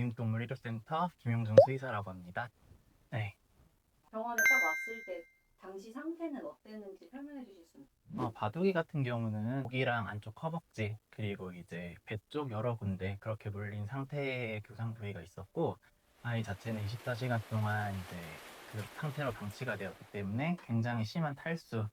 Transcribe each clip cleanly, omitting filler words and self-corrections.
국민동물의료센터 김용중 수의사라고 합니다. 네. 병원에 딱 왔을 때 당시 상태는 어땠는지 설명해 주실 수 있나요? 바둑이 같은 경우는 목이랑 안쪽 허벅지 그리고 이제 배 쪽 여러 군데 그렇게 물린 상태의 교상 부위가 있었고, 아이 자체는 24시간 동안 이제 그 상태로 방치가 되었기 때문에 굉장히 심한 탈수,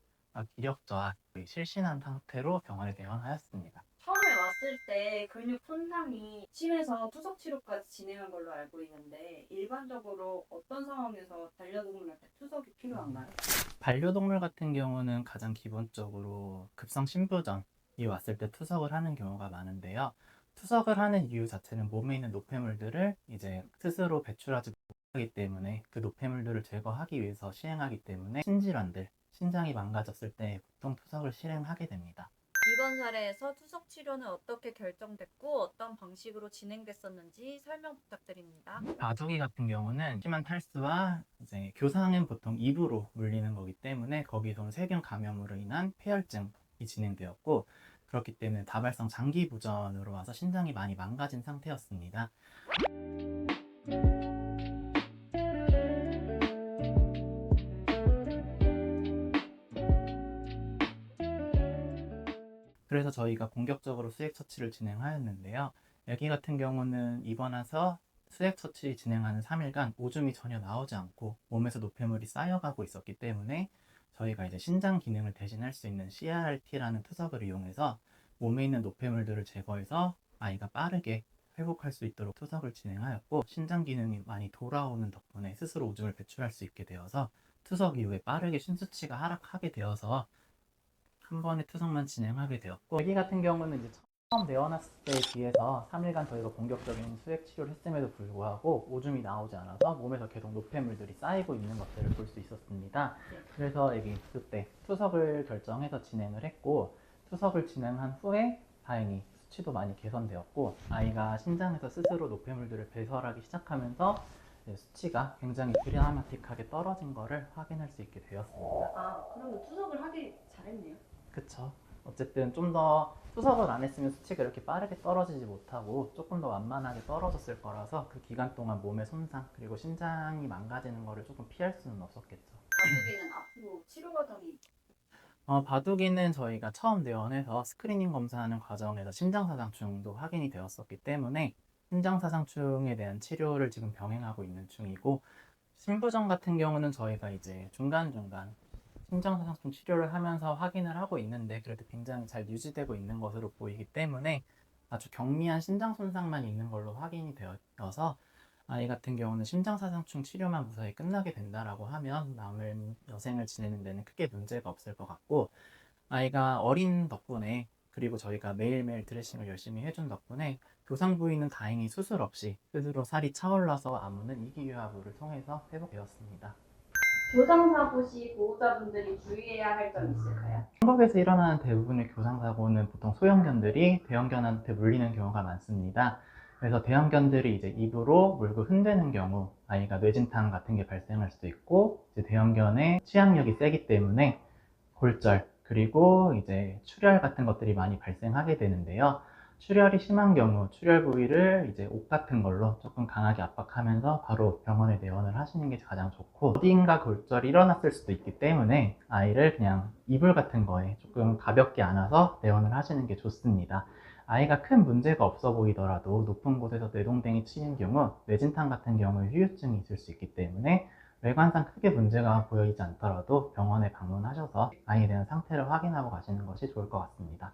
기력 저하, 실신한 상태로 병원에 내원하였습니다. 처음에 왔을 때 근육 손상이 심해서 투석 치료까지 진행한 걸로 알고 있는데 일반적으로 어떤 상황에서 반려동물한테 투석이 필요한가요? 반려동물 같은 경우는 가장 기본적으로 급성 신부전이 왔을 때 투석을 하는 경우가 많은데요. 투석을 하는 이유 자체는 몸에 있는 노폐물들을 이제 스스로 배출하지 못하기 때문에 그 노폐물들을 제거하기 위해서 시행하기 때문에 신질환들, 신장이 망가졌을 때 보통 투석을 실행하게 됩니다. 이번 사례에서 투석 치료는 어떻게 결정됐고 어떤 방식으로 진행됐었는지 설명 부탁드립니다. 바둑이 같은 경우는 심한 탈수와 이제 교상은 보통 입으로 물리는 거기 때문에 거기서 세균 감염으로 인한 폐혈증이 진행되었고, 그렇기 때문에 다발성 장기 부전으로 와서 신장이 많이 망가진 상태였습니다. 그래서 저희가 공격적으로 수액 처치를 진행하였는데요. 여기 같은 경우는 입원해서 수액 처치 진행하는 3일간 오줌이 전혀 나오지 않고 몸에서 노폐물이 쌓여가고 있었기 때문에 저희가 이제 신장 기능을 대신할 수 있는 CRRT라는 투석을 이용해서 몸에 있는 노폐물들을 제거해서 아이가 빠르게 회복할 수 있도록 투석을 진행하였고, 신장 기능이 많이 돌아오는 덕분에 스스로 오줌을 배출할 수 있게 되어서 투석 이후에 빠르게 심수치가 하락하게 되어서 한 번에 투석만 진행하게 되었고, 아기 같은 경우는 이제 처음 내어놨을 때에 비해서 3일간 저희가 공격적인 수액 치료를 했음에도 불구하고 오줌이 나오지 않아서 몸에서 계속 노폐물들이 쌓이고 있는 것들을 볼 수 있었습니다. 그래서 애기 그때 투석을 결정해서 진행을 했고, 투석을 진행한 후에 다행히 수치도 많이 개선되었고, 아이가 신장에서 스스로 노폐물들을 배설하기 시작하면서 수치가 굉장히 드라마틱하게 떨어진 것을 확인할 수 있게 되었습니다. 그러면 투석을 하기 잘했네요. 그쵸. 어쨌든 좀 더 투석을 안 했으면 수치가 이렇게 빠르게 떨어지지 못하고 조금 더 완만하게 떨어졌을 거라서 그 기간 동안 몸의 손상 그리고 신장이 망가지는 거를 조금 피할 수는 없었겠죠. 바둑이는 앞으로 치료 과정이 바둑이는 저희가 처음 내원해서 스크리닝 검사하는 과정에서 심장사상충도 확인이 되었었기 때문에 심장사상충에 대한 치료를 지금 병행하고 있는 중이고, 신부전 같은 경우는 저희가 이제 중간중간 심장사상충 치료를 하면서 확인을 하고 있는데 그래도 굉장히 잘 유지되고 있는 것으로 보이기 때문에 아주 경미한 신장 손상만 있는 걸로 확인이 되어서 아이 같은 경우는 심장사상충 치료만 무사히 끝나게 된다라고 하면 남은 여생을 지내는 데는 크게 문제가 없을 것 같고, 아이가 어린 덕분에 그리고 저희가 매일매일 드레싱을 열심히 해준 덕분에 교상 부위는 다행히 수술 없이 스스로 살이 차올라서 아무는 이기유아부를 통해서 회복되었습니다. 교정사고 시 보호자분들이 주의해야 할 점 있을까요? 한국에서 일어나는 대부분의 교상사고는 보통 소형견들이 대형견한테 물리는 경우가 많습니다. 그래서 대형견들이 이제 입으로 물고 흔드는 경우 아이가 뇌진탕 같은 게 발생할 수도 있고, 이제 대형견의 치악력이 세기 때문에 골절 그리고 이제 출혈 같은 것들이 많이 발생하게 되는데요. 출혈이 심한 경우 출혈 부위를 이제 옷 같은 걸로 조금 강하게 압박하면서 바로 병원에 내원을 하시는 게 가장 좋고, 어디인가 골절이 일어났을 수도 있기 때문에 아이를 그냥 이불 같은 거에 조금 가볍게 안아서 내원을 하시는 게 좋습니다. 아이가 큰 문제가 없어 보이더라도 높은 곳에서 뇌동댕이 치는 경우 뇌진탕 같은 경우에 후유증이 있을 수 있기 때문에 외관상 크게 문제가 보이지 않더라도 병원에 방문하셔서 아이에 대한 상태를 확인하고 가시는 것이 좋을 것 같습니다.